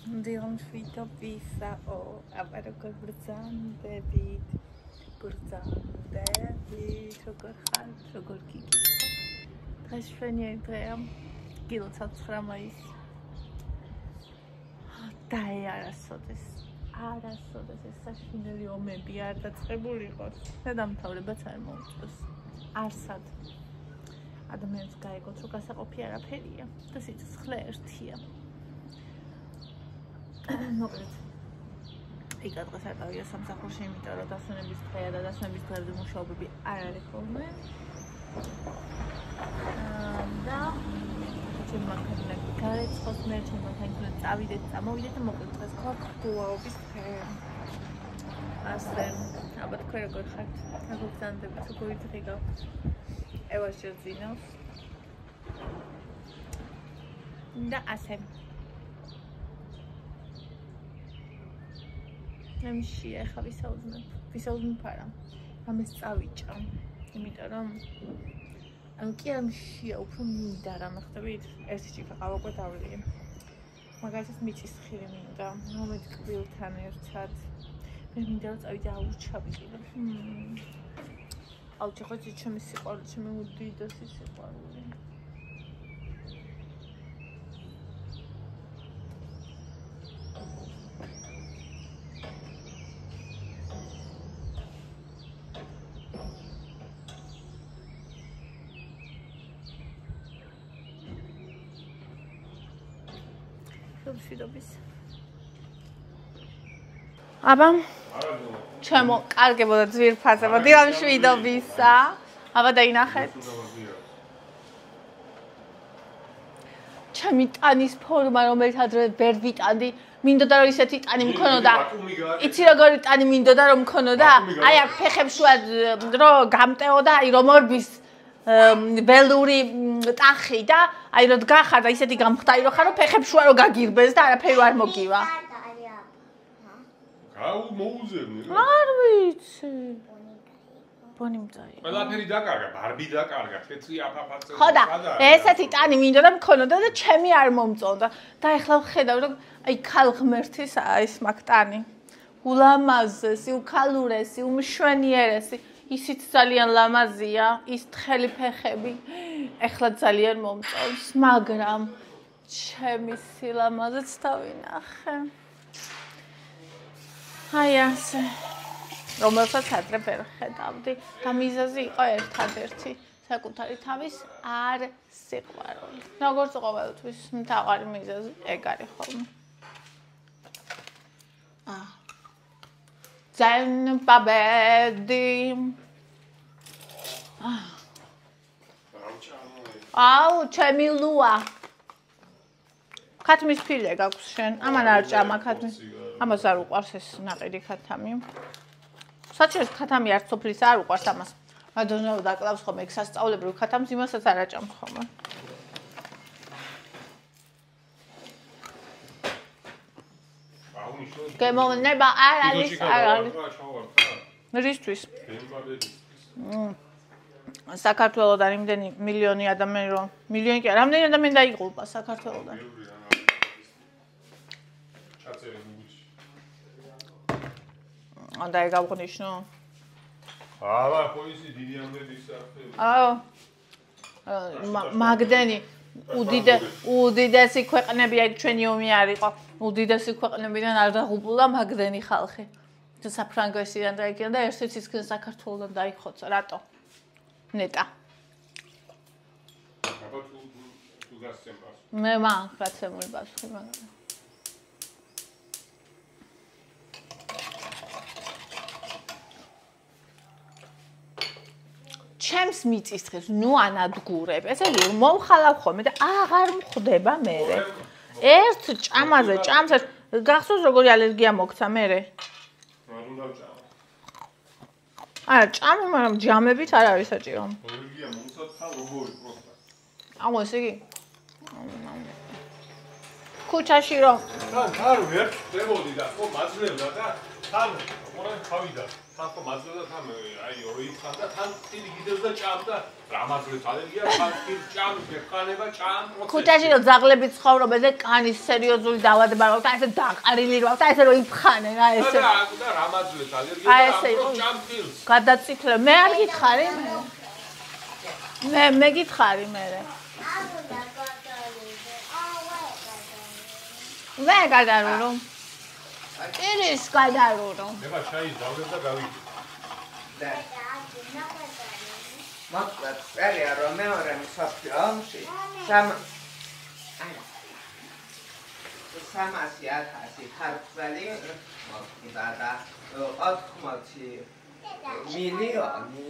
Dion Vito Pisa o avere col David David Sugar Kiki Trashfenia Andrea Giltat Framais Dai arasodes ეს საშინელი ომები არ დაწყებულიყოს და დამთავრებაც არ მოუწევს არსად ადამიანს გაიგოთ რომ გასაყოფი არაფერია და სიცოცხლე ერთია მოკლედ იქ დღეს არ დავია სამსახურში იმიტომ რომ დასვენების დღეა და დასვენების დღეებზე მუშაობები არ არის ხოლმე და ჩემმანქანა გარეცხოს მე ჩემმანქანა წავიდეთ წამოვიდეთ და მოკლედ დღეს ქართულობის დღე ასე ალბათ თქვენ როგორ ხართ მოგზანდებით როგორ დღე გაქვთ ევას შეძინავს და ასე მემში ახლა ვისაუბრებ არა ამას წავიჭა იმიტომ რომ ანუ კი არ მშია უფრო მინდა რა ხდებით ერთი ჭიქა ყავაკო დავლი მაგალითად მიწის ხილი მინდა მომეთ კბილთან ერთად მე მინდა რომ წავიდე აუჩავიდე აუჩა ხო ჩემი სიყვარული ჩემი უდიდესი სიყვარული აბა ჩემო კარგებოდა ძვირფასება დილამ შვიდობისა აბა დაინახეთ ჩემი ტანის ფორმა რომელიც ადრე ვერ ვიტანდი მინდოდა რომ ისეთი ტანი მქონოდა იცი როგორი ტანი მინდოდა რომ მქონოდა აი აქ ფეხებს შუა რო გამტეოდა აი რომ ორბის ველური ტახი და აი რო გახარდა ისეთი გამხდარი რო ხარო ფეხებს შუა რო გაგირბეს და არაფერი არ მოგივა აუ მოუზებნი არ ვიცი ბონი მწაი ყველაფერი დაკარგა ბარბი დაკარგა თეთრი აფაფაცე ხო და ესეთი ტანი მინდოდა მქონოდა და ჩემი არ მომწონდა და ეხლა ვხედავ რომ აი ქალღმერთისა ეს მაგტანი ულამაზესი უკალურესი უმშვენიერესი ისიც ძალიან ლამაზია ის თხელი ფეხები ეხლა ძალიან მომწონს მაგრამ ჩემი სილამაზეც დავინახე აი ასე რომელსაც ადრე ვერ ხედავდი და მიზეზი იყო ერთადერთი საკუთარი თავის არ სიყვარული როგორც ყოველთვის მთავარი მიზეზი ეგ არის ხოლმე ძალიან ბაბედი აუ ჩემი ლუა ქათმის ფილე გაქვს შენ ამან არ ჭამა ქათმის ამას არ უყვარს ეს ნაყიდი ქათამი საჭიროა ქათამი არც სოფლის არ უყვარს ამას რადგან დაკლავს ხოლმე ეგ სასწავლებრივ ქათამს იმასაც არ აჭამს ხოლმე გემოვნება არ არის რისთვის საქართველოდან იმდენი მილიონი ადამიანი რომ მილიონი კი რამდენი ადამიანი დაიღუპა საქართველოდან და ეგ აღნიშნო აბა ხო ისი დიდი ამდენი საფე აო მაგდენი უდიდესი ქვეყნები აი ჩვენი ომი არ იყო უდიდესი ქვეყნებიდან არ დაღუპულა მაგდენი ხალხი თუ საფრანგეთიდან დაიკიდა და ერთიც ისქენ საქართველოდან დაიხოცა რატო ნეტა აბა თუ გასცემას მე მაგ გაცემული პასუხი მაგრამ ჩემს მიწის დღეს ნუ ანადგურებ ესე იგი მომხალავ ხოლმე და აღარ მხვდება მე ერთ ჭამაზე ჭამს გახსოვს როგორი ალერგია მოგცა მე არ უნდა ჭამ არა ჭამი მაგრამ ჯამებით არ არის საჭირო ალერგია მომცათა როგორი პროსტა აუ ესე იგი ქუჩაში რომ თან ვერ წებოდი და ხო მაძლევდა და თან ყურან ხავიდა თან ხო მაძლევდა თან აი როიფხან და თან ხილი გიდევს და ჭამდა რამაძლევს ალერგია თან ხილ ჭამს გეხანება ჭამ პროცესი ქუჩაში რომ ძაღლები ცხოვრობენ და კანის სერიოზული დაავადება აქვს და ესე დაყარილი რო აქვს და ესე რო იფხანენ რა ესე და რამაძლევს ალერგია და ამ ჭამ ხილს გადაწითლე მე არ გითხარი მე გითხარი მე მე გადარულო ის გადარულო ეხლა შაის დავდებ და გავიგე და მოკლედ წერია რომ მეორე მსოფლიო ომში 300,000 ქართველი მოკვდა და 80 მილიონი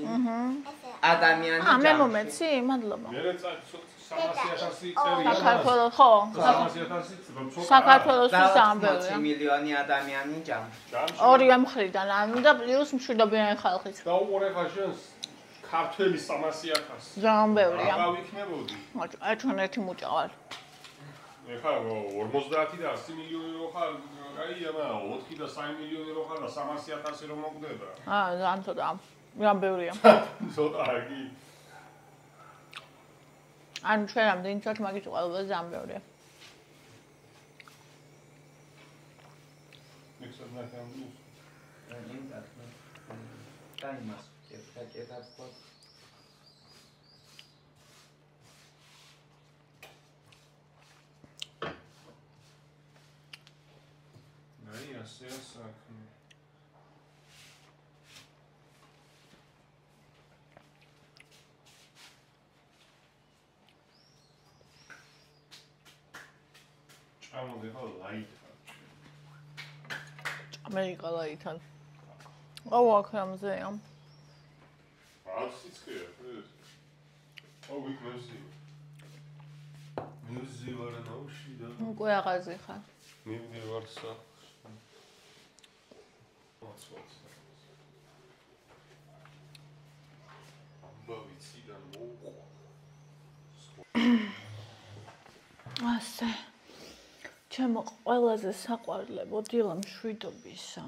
ადამიანი მე მომეცი მადლობა მე 300,000 წერია საქართველოს ხო 300,000 საქართველოს ამბელია 80 მილიონი ადამიანი ჯამში ორივე მხრიდან ანუ და პლუს მშვიდობიანი ხალხიც და უყურე ხაშენს ქართველი 300,000 ჯამბელია რა ვიქნებოდი ჩვენ ერთი მუჭავარ ეხლა 50 და 100 მილიონი რო ხარ კაია მაგრამ 4 და 3 მილიონი რო ხარ და 300,000 რო მოგდება ან ცოტა ჯამბელია ცოტა კი ან ჩვენამდე ინცოთ მაგის ყველაფერზე ჯამბელია მიხსოვს ნახამდი და იმას ეკეთებ ჭამოდი ხო ლაით ამერიკა ლაითან აუ აქ რამზეა სიცხეა ეს აუ ვიქნევსი მიზი ვარ ნაუში და უკვე აღაზი ხარ მივდივარ ვარ სახლს ამბავიციდან მოუყვა ასე ჩემო ყველაზე საყვარლებო დილა მშვიდობისა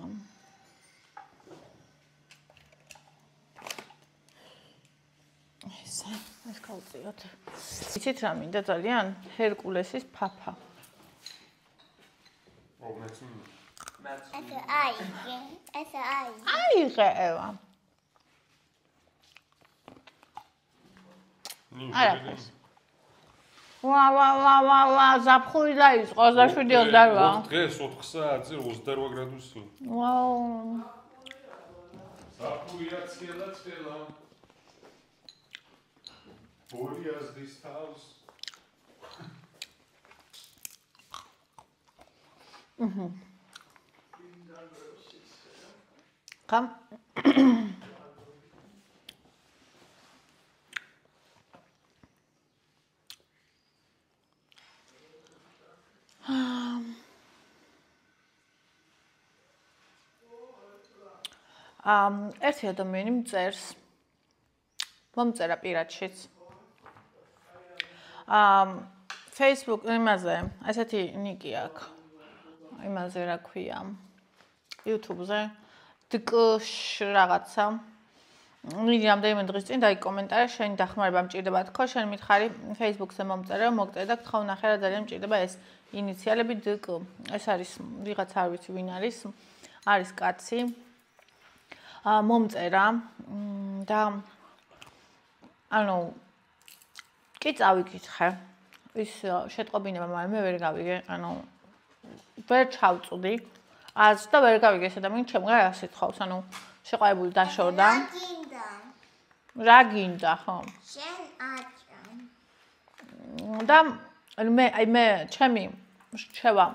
ეს გავწიოთ იცით რა მინდა ძალიან ჰერკულესის ფაფა აიღე ევა არაფერს ვა ზაფხული დაიწყო 27-28 დღეს 4 საათზე 28 გრადუსი ვაუ ზაფხულია ცხელა ბორიას დის თავს კამ ერთი ადამიანი მწერს მომწერა პირადშიც Facebook იმაზე ასეთი ნიკი აქვს იმაზე რა ქვია YouTube-ზე დკშ რაღაცა მიდი რამდენიმე დღის წინ დაიკომენტარა შენი დახმარება მჭირდება თქო შენ მითხარი Facebook-ზე მომწერე მოგწერე და გთხოვ ნახე რა ძალიან მჭირდება ეს ინიციალები დკ ეს არის ვიღაც არ ვიცი ვინ არის კაცი მომწერა და ანუ კი წავიკითხე ის შეტყობინება მაგრამ მე ვერ გავიგე ანუ ვერ ჩავწვდი აზრს და ვერ გავიგე ეს ადამიანი ჩემგან რა სიტყვავს ანუ შეყარებული დაშორდა რა გინდა ხო შენ აჭამ და მე ჩემი რჩევა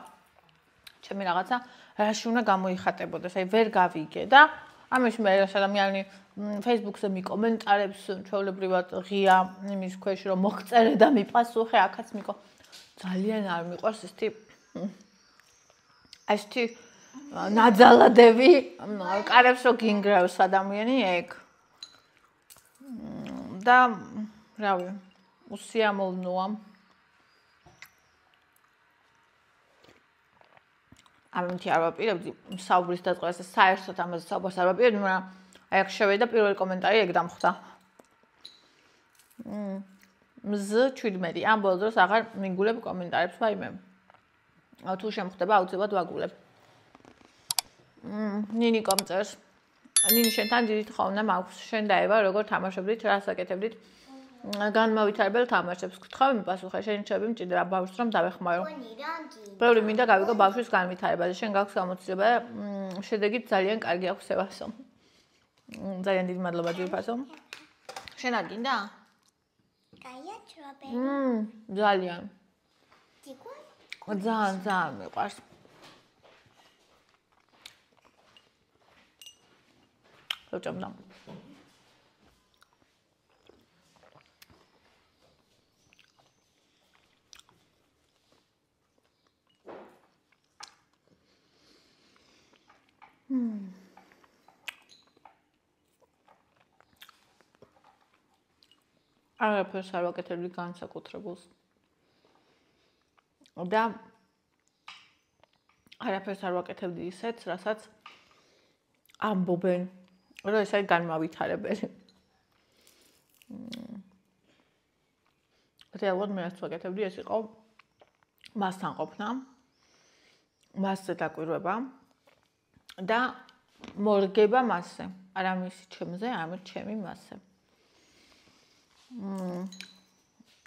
ჩემი რაღაცა რაში უნდა გამოიხატებოდეს აი ვერ გავიგე და ამის მე ეს ადამიანი Facebook-ზე მიკომენტარებს ჩვეულებრივად ღია იმის ქვეშ რომ მოგწერე და მიპასუხე აქაც მიკო ძალიან არ მიყვარს ესეთი ნაძალადები კარებს რო გინგრევს ადამიანი ეგ და რავი უსიამოვნოა ამით არ ვაპირებდი საუბრის დაწყებას და საერთოდ ამაზე საუბარს არ ვაპირებდი, მაგრამ აი აქ შევედა პირველი კომენტარი ეგ დამხვდა. მზ17 ამ ბოლო დროს აღარ მიგულებ კომენტარებს ვაიმე. თუ შემხვდება აუცილებლად ვაგულებ. ნინი კომწერს. ნინი შენთან დიდი თხოვნა მაქვს. შენ დაევა როგორ თამაშობდით, რას აკეთებდით? განმავითარებელ თამაშებს გთხოვ მიპასუხე, შენი რჩევები მჭირდება ბავშვს რომ დავეხმარო. ბევრი მინდა გავიგო ბავშვის განვითარებაზე. შენ გაქვს გამოცდილება და შედეგით ძალიან კარგი აქვს სევასო. ძალიან დიდი მადლობა ძირფასო. შენ არ გინდა? Kaya chobe. ძალიან. Tikwa? ძალიან მიყვარს. როჭამდა. არაფერს არ ვაკეთებდი განსაკუთრებულს. და არაფერს არ ვაკეთებდი ისეთ, რასაც ამბობენ, რომ ეს არის განმავითარებელი. რეალურად მე რაც ვაკეთებდი, ეს იყო მასთან ყოფნა, მასზე დაკვირვება და მორგება მასზე. არა მისი ჩემზე, არამედ ჩემი მასზე.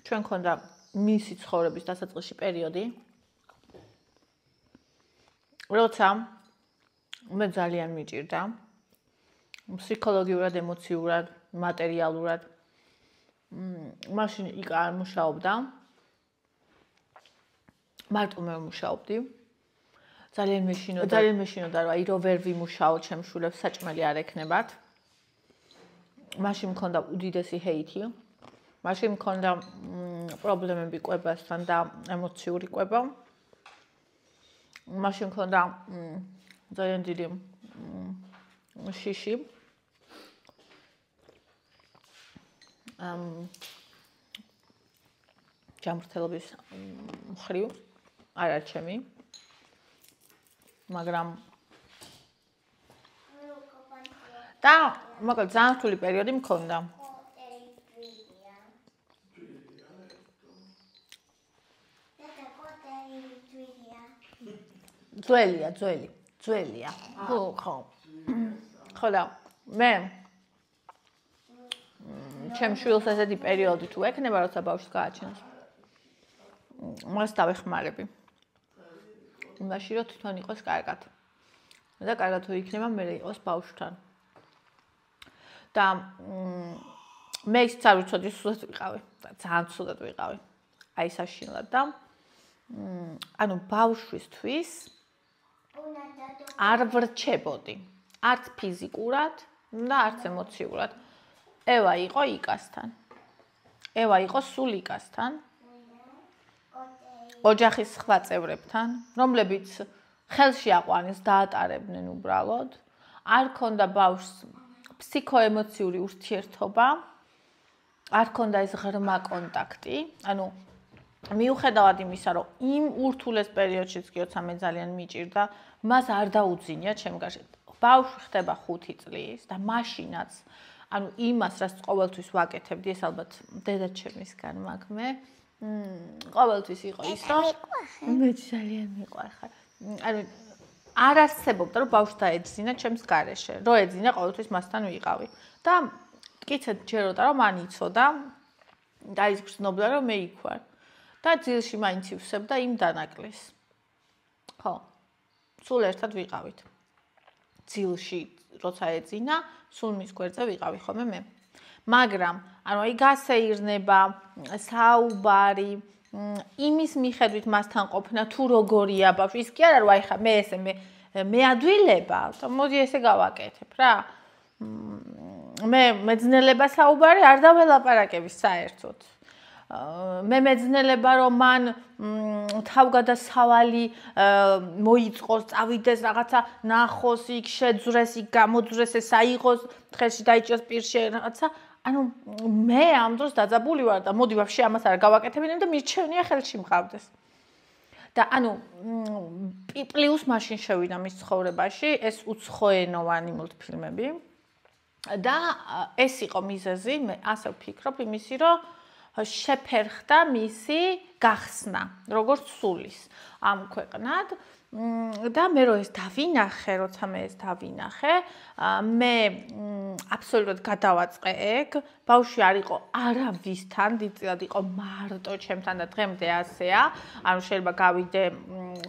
ჩვენ ქონდა მისი ცხოვრების დასაწყისში პერიოდი, როცა მე ძალიან მიჭირდა ფსიქოლოგიურად, ემოციურად, მატერიალურად. მაშინ იქ არ მუშაობდა. მარტო მე მუშაობდი. ძალიან მეშინოდა, რომ აი რო ვერ ვიმუშაო ჩემ შულებს საჭმელი არ ექნებათ. მაშინ მქონდა უდიდესი ჰეითი. მაშინ მქონდა პრობლემები კვებასთან და ემოციური კვება. მაშინ მქონდა ძალიან დიდი შიში. ჯამრთელობის მხრივ არა ჩემი. მაგრამ და მოკლედ ძალიან რთული პერიოდი მქონდა. ძველია. ხო და მე ჩემ შვილს ესეთი პერიოდი თუ ექნება, როცა ბავშვს გააჩენს. მას დავეხმარები. იმაში რომ თვითონ იყოს კარგად. და კარგად თუ იქნება, მე იყოს ბავშვთან. და მე ის არ ვიცოდი, სულად ვიყავი. ძალიან ცუდად ვიყავი. აი საშინლად და ანუ ბავშვისთვის არ ვრჩებოდი. არც ფიზიკურად და არც ემოციურად. ევა იყო იკასთან. ევა იყო სულ იკასთან. ოჯახის სხვა წევრებთან, რომლებიც ხელში აყვანეს დაატარებდნენ უბრალოდ. არ ქონდა ბავშვს ფსიქოემოციური ურთიერთობა. არ ქონდა ეს ღრმა კონტაქტი. ანუ მიუხედავად იმისა, რომ იმ ურთულეს პერიოდშიც კი როცა მე ძალიან მიჭირდა, მას არ დაუძინია ჩემ გარშე. ბავშვი ხდება 5 წლის და მაშინაც ანუ იმას, რაც ყოველთვის ვაკეთებდი, ეს ალბათ დედაჩემისგან მაქვს მე. ყოველთვის იყო ის, რომ მე ძალიან მიყვარხარ. ანუ არ არსებობდა, რომ ბავშვს დაეძინა ჩემს გარეშე. რო ეძინა, ყოველთვის მასთან ვიყავი. და მტკიცედ ჯეროდა, რომ მან იცოდა და ის გრძნობდა, რომ მე იქ ვარ. და ძილში მაინც ივსებდა იმ დანაკლის. ხო. სულ ერთად ვიყავით. ძილში როცა ეძინა, სულ მის გვერდზე ვიყავი ხოლმე მე. მაგრამ ანუ აი გასეირნება, საუბარი, იმის მიხედვით მასთან ყოფნა თუ როგორია ბავშვი, ის კი არა რომ აი ხა მე ესე მე ადვილება, მოდი ესე გავაკეთებ რა. მე მეძნელება საუბარი არ დაველაპარაკები საერთოდ. მე მეძნელება რომ მან თავგადასავალი მოიწყოს, წავიდეს რაღაცა ნახოს, იქ შეძრეს, იქ გამოძრეს, ეს აიღოს, დღეში დაიჭიროს პირში რაღაცა. ანუ მე ამ დროს დაძაბული ვარ და მოდი ვაფშე ამას არ გავაკეთებინებ და მირჩევნია ხელში მყავდეს. და ანუ პლუს მაშინ შევიდა მის ცხოვრებაში ეს უცხოენოვანი მულტფილმები და ეს იყო მიზეზი, მე ასე ვფიქრობ, იმისი, რომ შეფერხდა მისი გახსნა, როგორც სულის ამ ქვეყნად და მე რო ეს დავინახე, როცა მე ეს დავინახე, მე აბსოლუტურად გადავაწყე ეგ, ბავშვი არ იყო არავისთან, დიდწილად იყო მარტო ჩემთან და დღემდე ასეა, ანუ შეიძლება გავიდე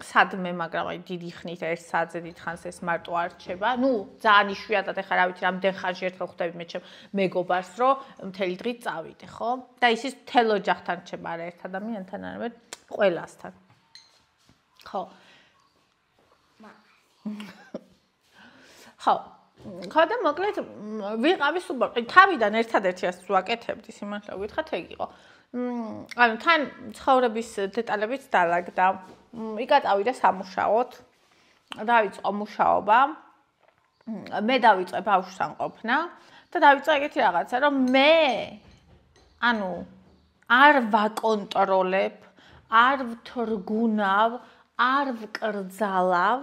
სადმე, მაგრამ აი დიდი ხნით ერთ საათზე დიდხანს ეს მარტო არ რჩება. ნუ ძალიან იშვიათად ეხლა რა ვიცი, რამდენ ხანში ერთხელ ხვდები მე ჩემ მეგობარს, რომ მთელი დღე წავიდე, ხო? და ისიც მთელ ოჯახთან რჩება, არა ერთ ადამიანთან, არამედ ყველასთან. ხო. ხო და მოკლედ ვიყავი სუპერ. თავიდან ერთადერთი ასე ვაკეთებდი, სიმართლე ვგითხრათ, ეგ იყო. ანუ თან ცხოვრების დეტალებიც დალაგდა. იკაწავიდა სამუშაოდ. დავიწყო მუშაობა. მე დავიწყე ბავშვთან ყოფნა და დავიწყე ეგეთი რაღაცა, რომ მე ანუ არ ვაკონტროლებ, არ ვთრგუნავ, არ ვკრძალავ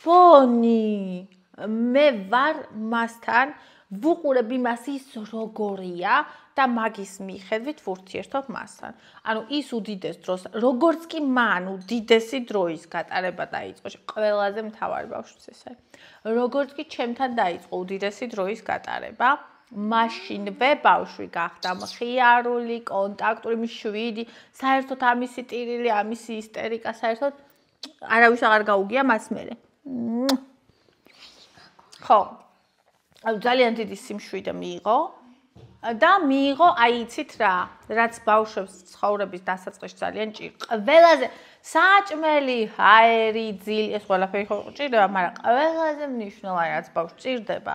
ბონი მე ვარ მასთან ვუყურებ იმას ის როგორია და მაგის მიხედვით ვურთიერთობ მასთან. ანუ ის უდიდეს დროს, როგორც კი მან უდიდესი დროის გატარება დაიწყო, ყველაზე მთავარი ბავშვს ეს არის. როგორც კი ჩემთან დაიწყო უდიდესი დროის გატარება, მაშინვე ბავშვი გახდა მხიარული, კონტაქტური, მშვიდი, საერთოდ ამისი ტირილი, ამისი ისტერიკა, საერთოდ არავის აღარ გაუგია მას მერე. ხო, ძალიან დიდი სიმშვიდე მიიღო და მიიღო, აი იცით რა, რაც ბავშვებს ცხოვრების დასაწყისში ძალიან ჭირდება. ყველაზე საჭმელი, ჰაერი, ძილი, ეს ყველაფერი ხო ჭირდება, მაგრამ ყველაზე მნიშვნელოვანი რაც ბავშვს ჭირდება,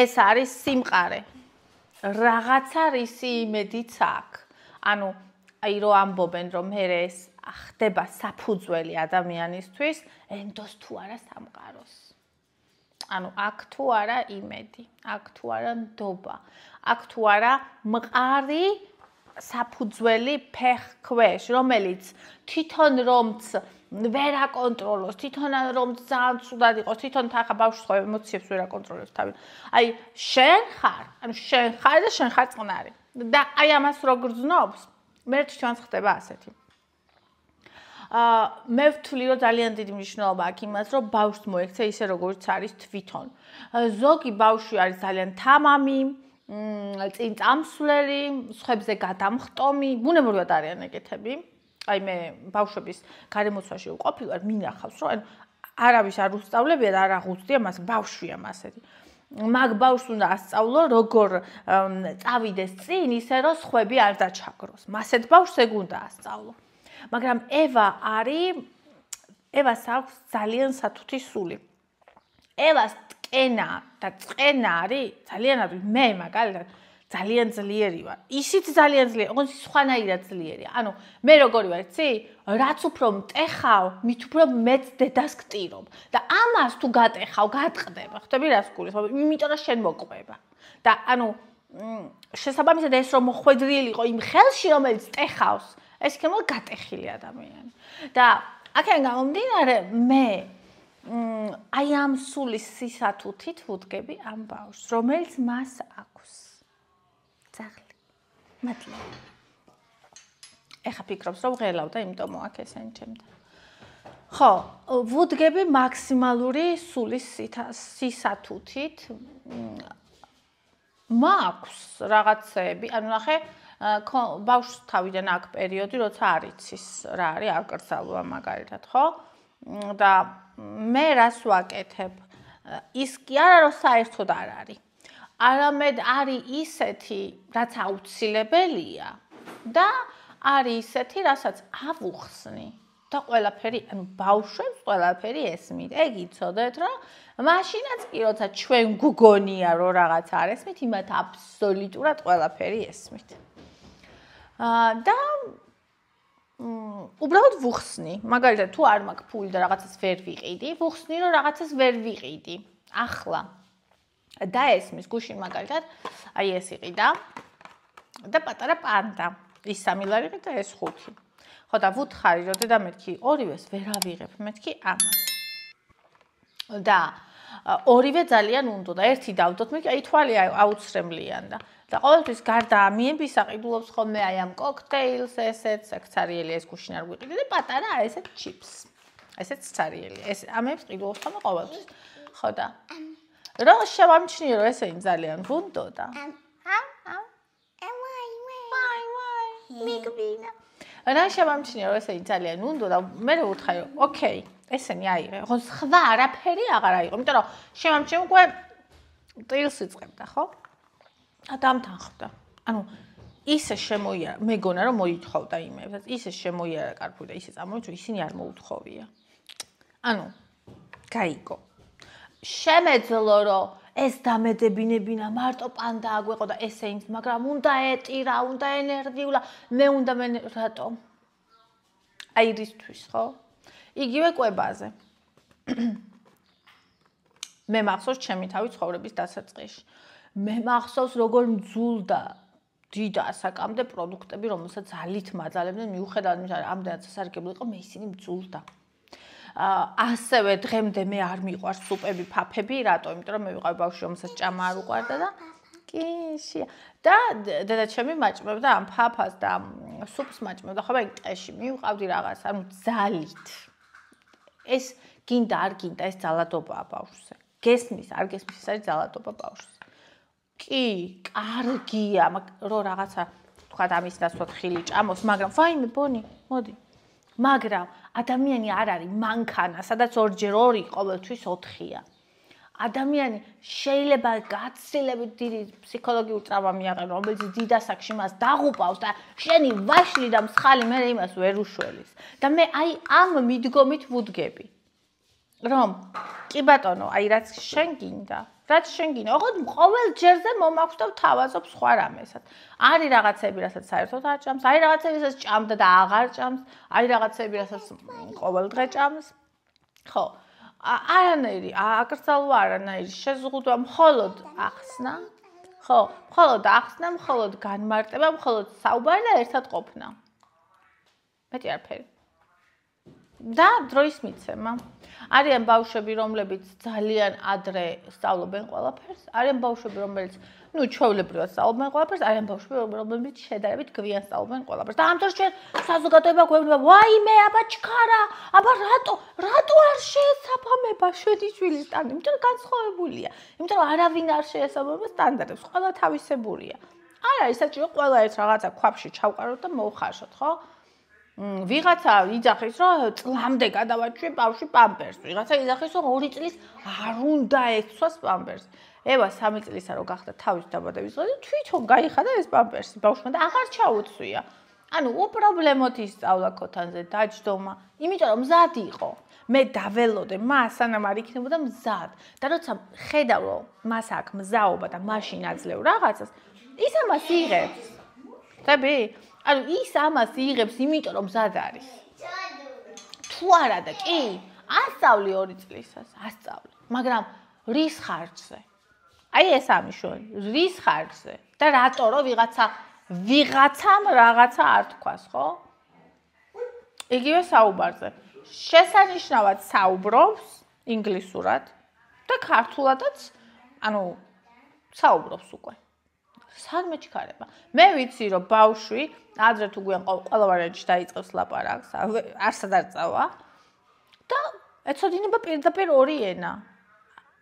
ეს არის სიმყარე. რაღაცა რისი იმედიც აქვს. ანუ აი რო ამბობენ, რომ მე ეს ხდება საფუძველი ადამიანისთვის, ენდოს თუ არა სამყაროს. ანუ აქ თუ არა იმედი, აქ თუ არა ნდობა, აქ თუ არა მყარი საფუძველი ფეხქვეშ, რომელიც თვითონ რომც ვერ აკონტროლოს, თვითონ რომც ძალიან ცუდად იყოს, თვითონ ახლა ბავშვს ხო ემოციებს ვერ აკონტროლებს თავი. აი შენ ხარ, ანუ შენ ხარ და შენ ხარ წყნარი. და აი ამას რო გრძნობს, მე თვითონაც ხდება ასეთი. მე ვთვლი, რომ ძალიან დიდი მნიშვნელობა აქვს იმას, რომ ბავშვს მოექცე ისე როგორც არის თვითონ. ზოგი ბავშვი არის ძალიან თამამი, წინ წამსვლელი, სხვებზე გადამხტომი, ბუნებრივად არიან ეგეთები. აი მე ბავშვების გარემოცვაში ვყოფილ ვარ, მინახავს, რომ არავის არ უსწავლებია და არ აღუცდია მას, ბავშვია მასეთი. მაგ ბავშვს უნდა ასწავლო, როგორ წავიდეს წინ, ისე რომ სხვები არ დაჩაგროს. მასეთ ბავშვს ეგ უნდა ასწავლო. მაგრამ ევას აქვს ძალიან სათუთი სული. ევას ტკენა და წყენა არის ძალიან ადვილი. მე მაგალითად ძალიან ძლიერი ვარ. ისიც ძალიან ძლიერი, ოღონდ სხვანაირად ძლიერია. ანუ მე როგორი ვარ, იცი? რაც უფრო მტეხავ, მით უფრო მეც დედას გტირობ. და ამას თუ გატეხავ, გატყდება. ხვდები რას გულისხმობ? იმიტომ რომ შენ მოკვება. და ანუ შესაბამისად ეს რომ მოხვედრილიყო იმ ხელში, რომელიც ტეხავს, ეს იქნება გატეხილი ადამიანი. და აქედან გამომდინარე, მე აი ამ სულის სისათუთით ვუდგები ამ ბავშვს, რომელიც მას აქვს. ძაღლი. მადლობა. ეხა ფიქრობს, რომ ღელავდა, იმიტომ მოაქ ესენი ჩემთან. ხო, ვუდგები მაქსიმალური სულის სისათუთით. მაქვს რაღაცები, ანუ ნახე, ბავშვს თავიდან აქვს პერიოდი, როცა არ იცის რა არის აკრძალვა მაგალითად, ხო? და მე რას ვაკეთებ? ის კი არა, რომ საერთოდ არ არის. არამედ არის ისეთი, რაც აუცილებელია და არის ისეთი, რასაც ავუხსნი. და ყველაფერი, ანუ ბავშვებს ყველაფერი ესმით. ეგ იცოდეთ, რომ მაშინაც კი როცა ჩვენ გგონია, რომ რაღაც არ ესმით, იმათ აბსოლუტურად ყველაფერი ესმით. და უბრალოდ ვუხსნი. მაგალითად, თუ არ მაქვს ფული და რაღაცას ვერ ვიყიდი, ვუხსნი, რომ რაღაცას ვერ ვიყიდი. ახლა და ესმის გუშინ მაგალითად, აი ეს იყიდა და პატარა პანდა. ის 3 ლარი და ეს 5. ხო და ვუთხარი რომ დედა მეთქი ორივეს ვერ ავიღებ მეთქი ამას და ორივე ძალიან უნდა და ერთი დავდოთ მე აი თვალი აუცრემლიან და ყოველთვის გარდა ამიებისა ყიდულობს ხოლმე აი ამ კოქტეილს ესეც ცარიელი ეს გუშინ არ გვიყიდი და პატარა ესეთ ჩიპს ესეც ცარიელი ეს ამებს ყიდულობს ხოლმე ყოველთვის ხო და რა შევამჩნიე რომ ესენი ძალიან უნდა და მიგბინა რა შევამჩნიე რომ ესენი ძალიან უნდა და მე ვუთხარი რომ ოკეი ესენი აიღე ხო სხვა არაფერი აღარ აიღო იმიტომ რომ შევამჩნიე უკვე ტილს იწყებდა ხო დამთანხმდა ანუ ისე შემოიარა მეგონა რომ მოითხოვდა იმებს ისე შემოიარა კარფული და ისე წამოიჭო ისინი არ მოუთხოვია ანუ გაიგო შემეძლო რომ ეს დამედებინებინა მარტო პანდა აგვეყო და ესეინც მაგრამ უნდა ეტირა უნდა ენერგიულა მე უნდა რატომ აი რისთვის ხო იგივე კვებაზე მე მახსოვს ჩემი თავი ცხოვრების დასაწყისში მე მახსოვს როგორ მძულდა დიდ ასაკამდე პროდუქტები რომელსაც ძალით მაძალებდნენ მიუხედავად იმისა რომ ამდენად სასარგებლო იყო მე ისინი მძულდა ასევე დღემდე მე არ მიყვარს სუპები ფაფები რატო იმიტომ რომ მე ვიყავი ბავშვი რომელსაც ჭამა არ უყვარდა და კიშია და დედა ჩემი მაჭმევდა ამ ფაფას და სუპს მაჭმევდა ხო მე ტყეში მივყავდი რაღაც ანუ ძალით ეს გინდა არ გინდა ეს ძალადობაა ბავშვზე გესმის არ გესმის ეს არის ძალადობა ბავშვზე კი კარგია რომ რაღაცა თქვა ამის დასვათ ხილი ჭამოს მაგრამ ვაიმე ბონი მოდი მაგრამ ადამიანი არ არის მანქანა სადაც 2x2 ყოველთვის 4-ია ადამიანი შეიძლება გაცილებით დიდი ფსიქოლოგიური ტრავმა მიაყენოს რომელიც დიდ ასაკში მას დაღუპავს და შენი ვაშლი და მსხალი მე იმას ვერ უშველის და მე აი ამ მიდგომით ვუდგები რომ კი ბატონო აი რაც შენ გინდა რაც შენ გინდა ოღონდ ყოველ ჯერზე მომაქვს და თავაზობ სხვა რამესაც არის რაღაცები რასაც საერთოდ არ ჭამს არის რაღაცები რასაც ჭამდა და აღარ ჭამს არის რაღაცები რასაც ყოველ დღე ჭამს ხო არანაირი აკრძალვა არანაირი შეზღუდვა მხოლოდ ახსნა ხო მხოლოდ ახსნა მხოლოდ განმარტება მხოლოდ საუბარი და ერთად ყოფნა მეტი არაფერი და დროის მიცემა არიან ბავშვები რომლებიც ძალიან ადრე სწავლობენ ყველაფერს არიან ბავშვები რომლებიც ნუ ჩვეულებრივად სწავლობენ ყველაფერს არიან ბავშვები რომლებიც შედარებით გვიან სწავლობენ ყველაფერს და ამ დროს ჩვენ საზოგადოება გვეუბნება ვაიმე აბა ჩქარა აბა რატო არ შეესაბამება შენი შვილის სტანდარტი იმიტომ რომ განსხვავებულია იმიტომ რომ არავინ არ შეესაბამება სტანდარტებს ყველა თავისებურია არ არის საჭირო ყველა ეს რაღაცა ქვაბში ჩავყაროთ და მოვხარშოთ ხო ვიღაცა იძახის რომ წლამდე გადავაჭრე ბავშვი პამპერსს ვიღაცა იძახის რომ 2 წლის არ უნდა ეცვას პამპერსს ევა 3 წლისა რო გახდა თავის დაბადების დღე თვითონ გაიხადა ეს პამპერსი ბავშვმა და აღარ ჩაუცვია ანუ უპრობლემოდ ისწავლა ქოთანზე დაჯდომა იმიტომ რომ მზად იყო მე დაველოდე მას სანამ არ იქნებოდა მზად და როცა ხედავ რომ მას აქვს მზაობა და მაშინ აძლევ რაღაცას ის ამას იღებს ხები ანუ ის ამას იღებს იმიტომ რომ მზად არის თუ არა და კი ასწავლი 2 წლისას ასწავლი მაგრამ რის ხარჯზე აი ეს ამიშველი რის ხარჯზე და რატო რომ ვიღაცამ რაღაცა არ თქვას ხო იგივე საუბარზე შესანიშნავად საუბრობს ინგლისურად და ქართულადაც ანუ საუბრობს უკვე სანმე ჩქარება მე ვიცი რომ ბავშვი ადრე თუ გვიან ყველა ვარიანტში დაიწყებს ლაპარაკს არსად არ წავა და ეცოდინება პირდაპირ 2 ენა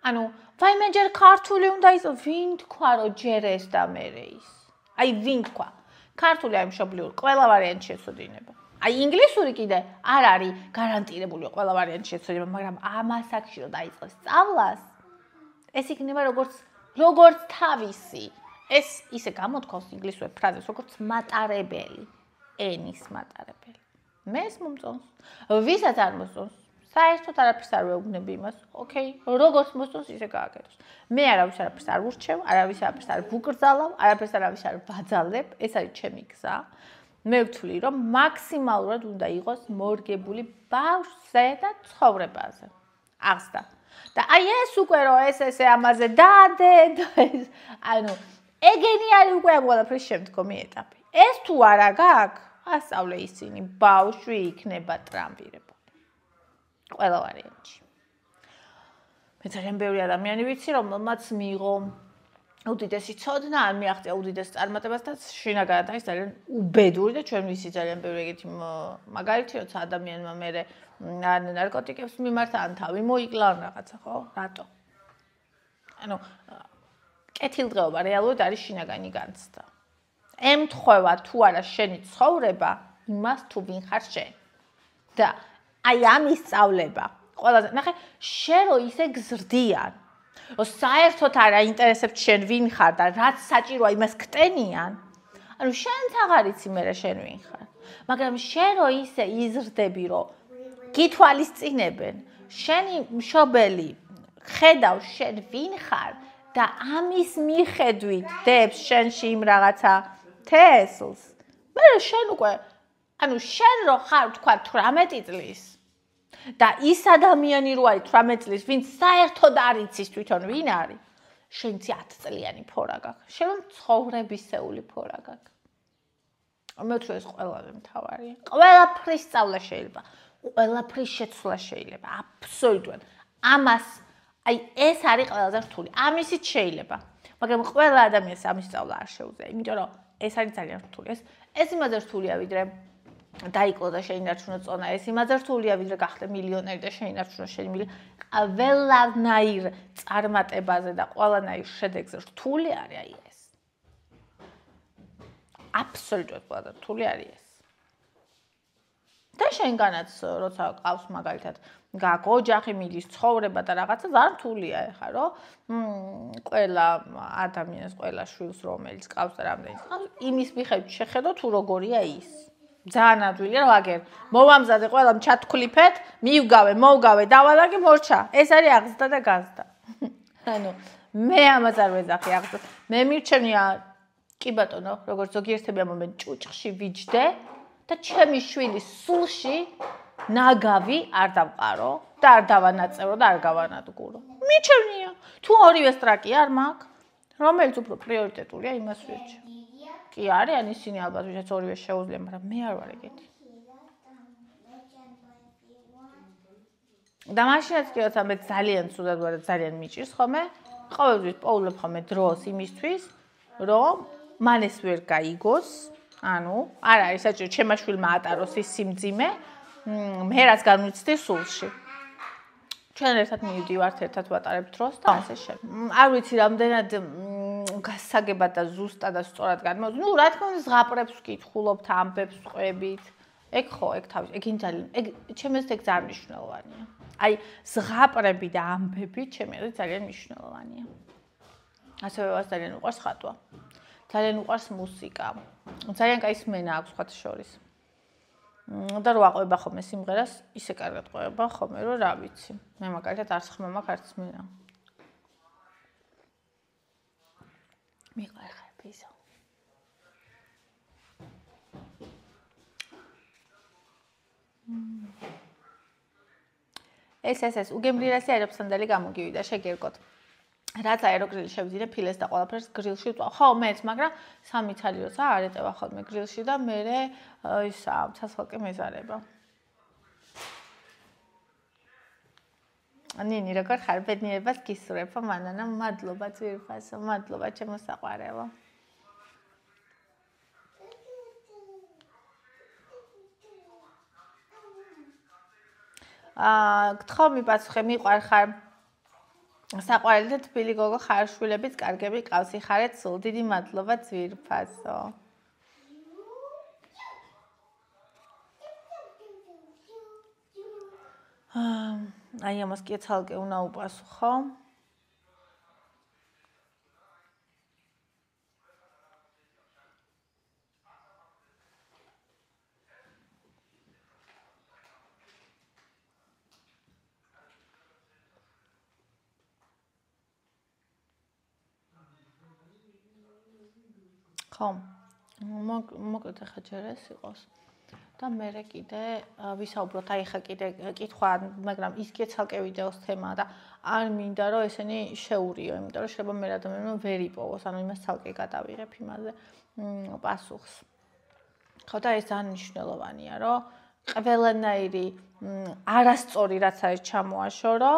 ანუ ვაიმე ჯერ ქართული უნდა იცოდე ვინ თქვა რომ ჯერ ეს და მერე ის აი ვინ თქვა ქართული აი მშობლიური ყველა ვარიანტში ეცოდინება აი ინგლისური კიდე არ არის გარანტირებული ყველა ვარიანტში ეცოდინება მაგრამ ამას აქში რომ დაიწყოს სწავლას ეს იქნება როგორც თავისი ეს ისე გამოთქვას ინგლისურ ფრაზას როგორც მატარებელი ენის მატარებელი მე ეს მომწონს ვისაც არ მოსწონს საერთოდ არაფერს არ ვეუბნები იმას ოკეი როგორც მოსწონს ისე გააკეთოს მე არავის არაფერს არ ვურჩევ არავის არაფერს არ ვუკრძალავ არაფერს არავის არ ვაძალებ ეს არის ჩემი გზა მე ვთვლი რომ მაქსიმალურად უნდა იყოს მორგებული ბავშვზე და ცხოვრებაზე აღსდა და აი ეს უკვე რომ ესე ამაზე დადე და ანუ ეგენი არის უკვე ამ ყველაფრის შემდგომი ეტაპი ეს თუ არა გაქვს ასწავლე ისინი, ბავშვი იქნება ტრამპირებული. ყველა ვარიანტში. მე ძალიან ბევრი ადამიანი ვიცი, რომელმაც მიიღო უდიდესი ცოდნა, ან მიაღწია უდიდეს წარმატებას და შინაგანად არის ძალიან უბედური და ჩვენ ვიცი ძალიან ბევრი ეგეთი მაგალითი, როცა ადამიანმა მერე ან ნარკოტიკებს მიმართა, ან თავი მოიკლა, ან რაღაცა, ხო? რატო? ანუ კეთილდღეობა რეალურად არის შინაგანი განცდა. ემთხვევა თუ არა შენი ცხოვრება იმას თუ ვინ ხარ შენ. და აი ამის სწავლება. ყველაზე ნახე, შენ რო ისე გზრდიან, რომ საერთოდ არ აინტერესებს შენ ვინ ხარ და რაც საჭიროა იმას ქტენიან, ანუ შენც აღარ იცი მერე შენ ვინ ხარ. მაგრამ შენ რო ისე იზრდები, რომ გითვალისწინებენ, შენი მშობელი ხედავს შენ ვინ ხარ და ამის მიხედვით დებს შენში იმ რაღაცა თესლს. მე შენ უკვე, ანუ შენ რო ხარ თქვა 18 წლის და ის ადამიანი რო არის 18 წლის, ვინც საერთოდ არ იცის თვითონ ვინ არის, შენ 10 წლიანი ფორა გაქვს. შენ ცხოვრებისეული ფორა გაქვს. მე თუ ეს ყველაზე მთავარია. ყველაფრის სწავლა შეიძლება, ყველაფრის შეცვლა შეიძლება, აბსოლუტურად. ამას აი ეს არის ყველაზე რთული. ამისით შეიძლება, მაგრამ ყველა ადამიანს ამის სწავლა არ შეუძლია, იმიტომ რომ ეს არის ძალიან რთული. ეს იმაზე რთულია, ვიდრე დაიკლო და შეინარჩუნო წონა, ეს იმაზე რთულია, ვიდრე გახდე მილიონერი და შეინარჩუნო შენი მილიონი. ყველანაირ წარმატებაზე და ყველანაირ შედეგზე რთული არის აი ეს. აბსოლუტურად ყველა რთული არის ეს. და შენგანაც როცა ყავს მაგალითად გაქვს ოჯახი, მიდის ცხოვრება და რაღაცა ძალიან რთულია ეხა, რომ ყველა ადამიანს, ყველა შვილს, რომელიც ყავს და რამდენი ყავს, იმის მიხედვით შეხედო თუ როგორია ის. ძალიან ადვილია, რომ აგერ მოვამზადე ყველამ ჩათქლიფეთ, მოვგავე, დავალაგე, მორჩა. ეს არის აღზრდა და გაზრდა. ანუ მე ამას არ ვეძახი აღზრდა. მე მირჩენია კი ბატონო, როგორც ზოგიერთები ამბობენ, ჭუჭხში ვიჯდე და ჩემი შვილის სულში ნაგავი არ დავყარო და არ დავანაწევრო და არ გავანადგურო. მირჩენია, თუ ორივე სტრაკი არ მაქვს, რომელიც უფრო პრიორიტეტულია, იმას ვირჩევ. კი არის, ან ისინი ალბათ ვისაც ორივე შეუძლია, მაგრამ მე არ ვარ ეგეთი. და მაშინაც კი როცა მე ძალიან ცუდად ვარ და ძალიან მიჭირს ხოლმე, ყოველთვის პოულებ ხოლმე დროს იმისთვის, რომ მან ეს ვერ გაიგოს, ანუ არ არის საჭირო ჩემმა შვილმა ატაროს ის სიმძიმე, მე რაც განვიცდი სულში. ჩვენ ერთად მივდივართ, ერთად ვატარებთ დროს და ასე შემდეგ. არ ვიცი რამდენად გასაგებად და ზუსტად და სწორად განმოვიდეს. ნუ რა თქმა უნდა ზღაპრებს ვკითხულობთ, ამბებს ვყვებით. ეგ ხო, ეგ თავის, ეგ ძალიან, ეგ ჩემთვის ეგ ძალიან მნიშვნელოვანია. აი ზღაპრები და ამბები ჩემთვის ძალიან მნიშვნელოვანია. ასევე მას ძალიან უყვარს ხატვა. ძალიან უყვარს მუსიკა. ძალიან კაი სმენა აქვს სხვათა შორის. და რო აყვება ხოლმე სიმღერას, ისე კარგად ყვება ხოლმე, რომ რა ვიცი. მე მაგალითად არც ხმა მაქვს, არც სმენა. მიყარხარ პიზო. ეს უგემრიელესი აეროპსანდალი გამოგივიდა, შეგერგოთ. რაც აეროგრილი შევძინე ფილეს და ყველაფერს გრილში ვწვა. ხო, მეც, მაგრამ სამი ცალი როცა არეტევა ხოლმე გრილში და მერე ისა ცასხალკე მეზარება. ნინი, როგორ ხარ? ბედნიერებას გისურვებ, მანანა, მადლობა ძვირფასო, მადლობა ჩემო საყვარელო. გთხოვ მიპასუხე, მიყვარ ხარ? საყვარელი და თბილი გოგო ხარ, შვილებიც კარგები ყავს, იხარეთ სულ. დიდი მადლობა ძვირფასო. აი ამას კი ცალკე უნდა უპასუხო. ხო, მოკლედ ახლა ჯერ ეს იყოს და მერე კიდე ვისაუბროთ, აი ხა კიდე კითხვა, მაგრამ ის კი ცალკე ვიდეოს თემაა და არ მინდა რომ ესენი შეურიო, იმიტომ რომ შეიძლება მე ადამიანმა ვერ იპოვოს, ანუ იმას ცალკე გადავიღებ იმაზე პასუხს. ხო და ეს ძალიან მნიშვნელოვანია, რომ ყველანაირი არასწორი რაც არის ჩამოაშორო,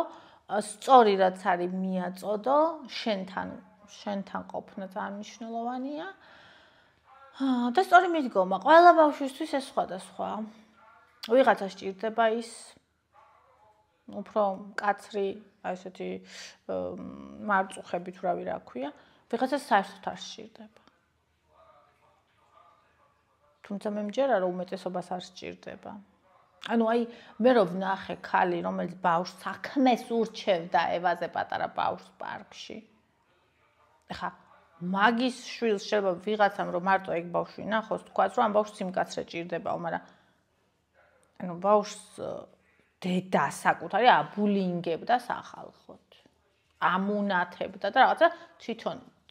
სწორი რაც არის მიაწოდო, შენთან ყოფნა ძალიან მნიშვნელოვანია. და სწორი მიდგომა, ყველა ბავშვისთვის ეს სხვადასხვა. ვიღაცა სჭირდება ის უფრო კაცრი, ესეთი მარწუხები თუ რავი რა ქვია, ვიღაცა საერთოდ არ სჭირდება. თუმცა მე მჯერა რომ უმეტესობას არ სჭირდება. ანუ აი მე რო ვნახე ქალი, რომელიც ბავშვს საქმეს ურჩევდა ევაზე პატარა ბავშვს პარკში. ეხა მაგის შვილს შეიძლება ვიღაცამ რომ მარტო ეგ ბავშვი ნახოს, თქვას რომ ამ ბავშვს სიმკაცრე ჭირდებაო, მაგრამ ანუ ბავშვს დედა საკუთარი აბულინგებდა სახალხოდ. ამუნათებდა და რაღაცა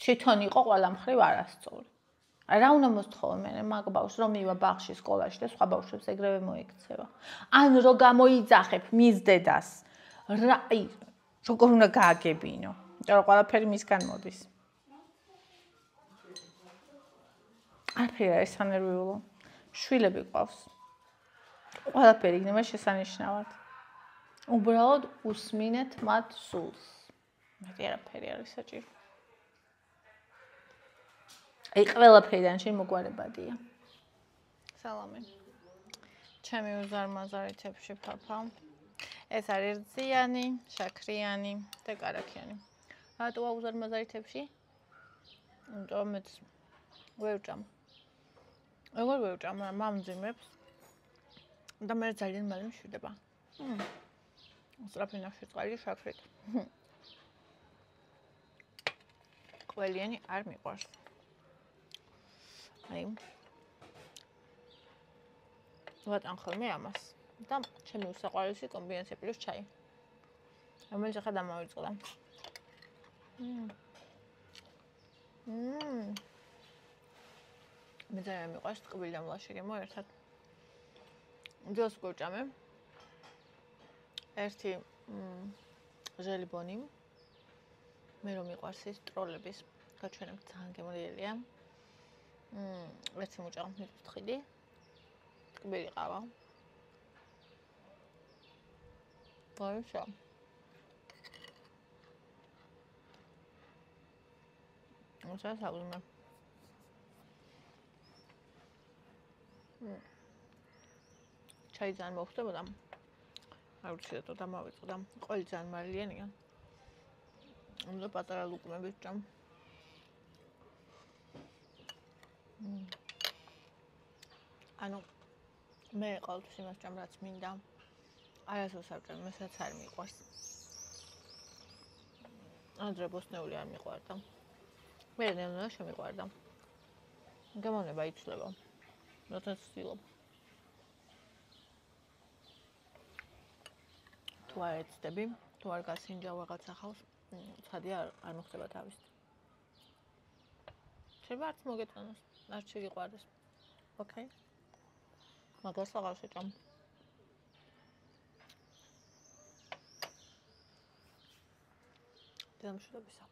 თვითონ იყო ყველა მხრივ არასწორი. რა უნდა მოსთხოვე მე მაგ ბავშვს რომ მივა ბაღში სკოლაში და სხვა ბავშვებს ეგრევე მოექცევა. ან რო გამოიძახებ მის დედას, როგორ უნდა გააგებინო? იმიტომ რომ ყველაფერი მისგან მოდის. არაფერი არის სანერვიულო. შვილები ყავს. ყველაფერი იქნება შესანიშნავად. უბრალოდ უსმინეთ მათ სულს. მეტი არაფერი არის საჭირო. აი ყველაფერიდან შენ მოგვარებადია. სალამი. ჩემი უზარმაზარითებში ფაფა. ეს არის რძიანი, შაქრიანი და კარაქიანი. რატოა უზარმაზარითებში? იმიტომ მეც ვევჭამ. როგორ ვევჭამ, მაგრამ მამძიმებს. და მე ძალიან მალე მშვიდება. სწრაფი ნახში წყალი შაქრით. ყველიანი არ მიყვარს. აი. ვატან ხოლმე ამას. და ჩემი უსაყვარლესი კომბინაცია პლუს ჩაი. რომელიც ახლა დამავიწყდა. მე ძალიან მიყვარს ტკბილი და მლაშე გემო ერთად. ძილს გვჭამე. ერთი ჟელიბონი. მე რომ მიყვარს ის ტროლების გაჩვენება ძალიან გემრიელია. ერთი მუჭა მიფრთხილი. ტკბილი ყავა. ვაიშა. უცა საუბრობ. ჩაი ძალიან მოხდებოდა. არ ვიცი რატო დამავიწყდა. ყველი ძალიან მარილიანია. უნდა პატარა ლუკმებით ჭამ. ანუ მე ყოველთვის იმას ჭამ რაც მინდა. არასდროს არ ჭამ, მესაც არ მიყვარს. ადრე ბოსნეული არ მიყვარდა. მე ნელა შემიყვარდა. გამოვნება იცვლება. როდესაც ვცდილობ. თუ არ ეცდები, თუ არ გასინჯავ რაღაც ახალს, ცხადია არ მოხდება თავის. შეიძლება არც მოგეწონოს, არც შეგიყვარდეს. ოკეი. მაგას აღარ შეჭამ. დემშვიდობისა.